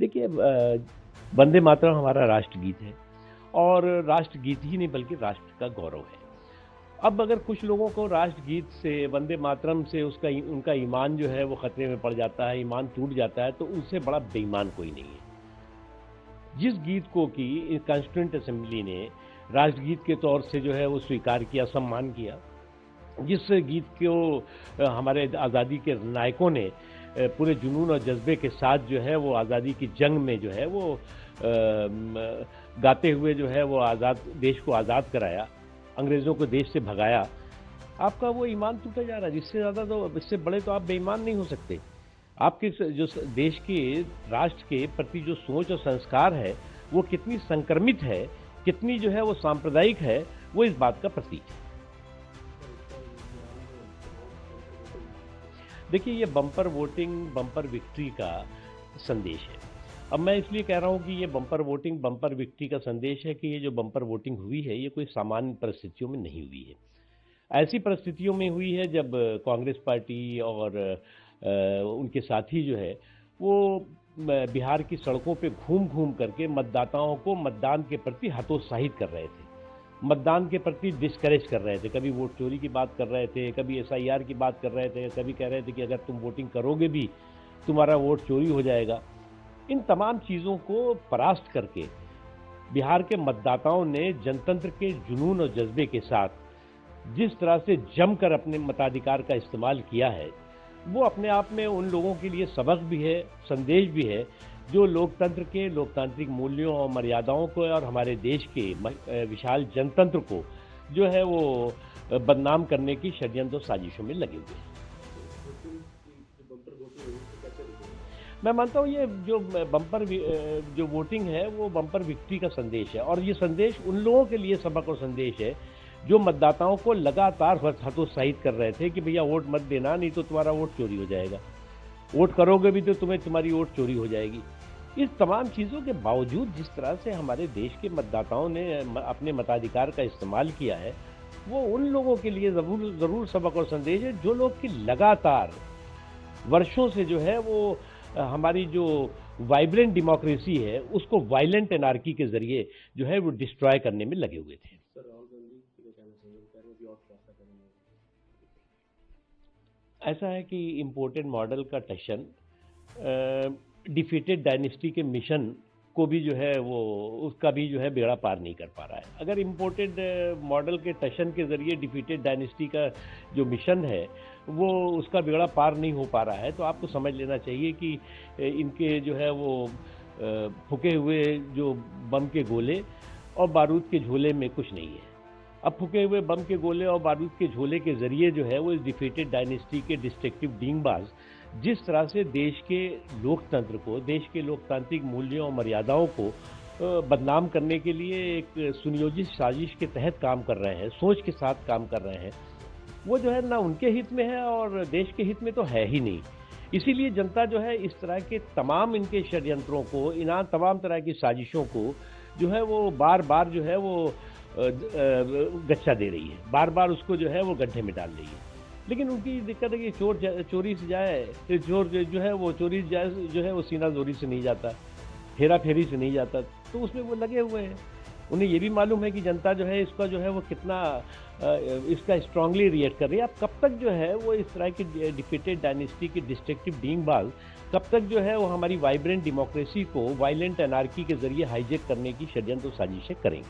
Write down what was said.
देखिए वंदे मातरम हमारा राष्ट्रगीत है और राष्ट्रगीत ही नहीं बल्कि राष्ट्र का गौरव है। अब अगर कुछ लोगों को राष्ट्रगीत से, वंदे मातरम से उनका ईमान जो है वो खतरे में पड़ जाता है, ईमान टूट जाता है, तो उनसे बड़ा बेईमान कोई नहीं है। जिस गीत को कि कॉन्स्टिट्यूएंट असेंबली ने राष्ट्रगीत के तौर से जो है वो स्वीकार किया, सम्मान किया, जिस गीत को हमारे आज़ादी के नायकों ने पूरे जुनून और जज्बे के साथ जो है वो आज़ादी की जंग में जो है वो गाते हुए जो है वो देश को आज़ाद कराया, अंग्रेज़ों को देश से भगाया, आपका वो ईमान टूटा जा रहा है। जिससे ज़्यादा तो, इससे बड़े तो आप बेईमान नहीं हो सकते। आपके जो देश के, राष्ट्र के प्रति जो सोच और संस्कार है वो कितनी संक्रमित है, कितनी जो है वो सांप्रदायिक है, वो इस बात का प्रतीक है। देखिए ये बम्पर वोटिंग, बम्पर विक्ट्री का संदेश है। अब मैं इसलिए कह रहा हूँ कि ये बम्पर वोटिंग, बम्पर विक्ट्री का संदेश है कि ये जो बम्पर वोटिंग हुई है ये कोई सामान्य परिस्थितियों में नहीं हुई है। ऐसी परिस्थितियों में हुई है जब कांग्रेस पार्टी और उनके साथी जो है वो बिहार की सड़कों पे घूम घूम करके मतदाताओं को मतदान के प्रति हतोत्साहित कर रहे थे, मतदान के प्रति डिस्करेज कर रहे थे। कभी वोट चोरी की बात कर रहे थे, कभी एसआईआर की बात कर रहे थे, कभी कह रहे थे कि अगर तुम वोटिंग करोगे भी तुम्हारा वोट चोरी हो जाएगा। इन तमाम चीज़ों को परास्त करके बिहार के मतदाताओं ने जनतंत्र के जुनून और जज्बे के साथ जिस तरह से जमकर अपने मताधिकार का इस्तेमाल किया है, वो अपने आप में उन लोगों के लिए सबक भी है, संदेश भी है, जो लोकतंत्र के, लोकतांत्रिक मूल्यों और मर्यादाओं को और हमारे देश के विशाल जनतंत्र को जो है वो बदनाम करने की षड्यंत्र और साजिशों में लगे हुए हैं। मैं मानता हूँ ये जो जो वोटिंग है वो बम्पर विक्ट्री का संदेश है, और ये संदेश उन लोगों के लिए सबक और संदेश है जो मतदाताओं को लगातार हतोत्साहित कर रहे थे कि भैया वोट मत देना, नहीं तो तुम्हारा वोट चोरी हो जाएगा, वोट करोगे भी तो तुम्हारी वोट चोरी हो जाएगी। इस तमाम चीज़ों के बावजूद जिस तरह से हमारे देश के मतदाताओं ने अपने मताधिकार का इस्तेमाल किया है, वो उन लोगों के लिए ज़रूर सबक और संदेश है जो लोग कि लगातार वर्षों से जो है वो हमारी जो वाइब्रेंट डेमोक्रेसी है उसको वायलेंट एनार्की के जरिए जो है वो डिस्ट्रॉय करने में लगे हुए थे। ऐसा है कि इम्पोर्टेड मॉडल का टशन डिफीटेड डायनेस्टी के मिशन को भी जो है वो उसका भी जो है बेड़ा पार नहीं कर पा रहा है। अगर इम्पोर्टेड मॉडल के टशन के ज़रिए डिफीटेड डायनेस्टी का जो मिशन है वो उसका बेड़ा पार नहीं हो पा रहा है, तो आपको समझ लेना चाहिए कि इनके जो है वो फूके हुए जो बम के गोले और बारूद के झोले में कुछ नहीं है। अब फूके हुए बम के गोले और बारूद के झोले के ज़रिए जो है वो इस डिफीटेड डायनेस्टी के डिस्ट्रक्टिव डींगबाज जिस तरह से देश के लोकतंत्र को, देश के लोकतांत्रिक मूल्यों और मर्यादाओं को बदनाम करने के लिए एक सुनियोजित साजिश के तहत काम कर रहे हैं, सोच के साथ काम कर रहे हैं, वो जो है ना उनके हित में है और देश के हित में तो है ही नहीं। इसीलिए जनता जो है इस तरह के तमाम इनके षड्यंत्रों को, इन तमाम तरह की साजिशों को जो है वो बार बार जो है वो गच्चा दे रही है, बार बार उसको जो है वो गड्ढे में डाल रही है। लेकिन उनकी दिक्कत है कि चोर चोरी से जाए, चोर जो है वो चोरी जाए जो है वो सीना जोरी से नहीं जाता, हेरा फेरी से नहीं जाता, तो उसमें वो लगे हुए हैं। उन्हें ये भी मालूम है कि जनता जो है इसका जो है वो कितना इसका स्ट्रांगली रिएक्ट कर रही है। अब कब तक जो है वो इस तरह की डिफीटेड डायनेस्टी की डिस्ट्रक्टिव डींगबाज कब तक जो है वो हमारी वाइब्रेंट डेमोक्रेसी को वायलेंट एनार्की के जरिए हाईजेक करने की षड्यंत्र साजिशें करेंगे।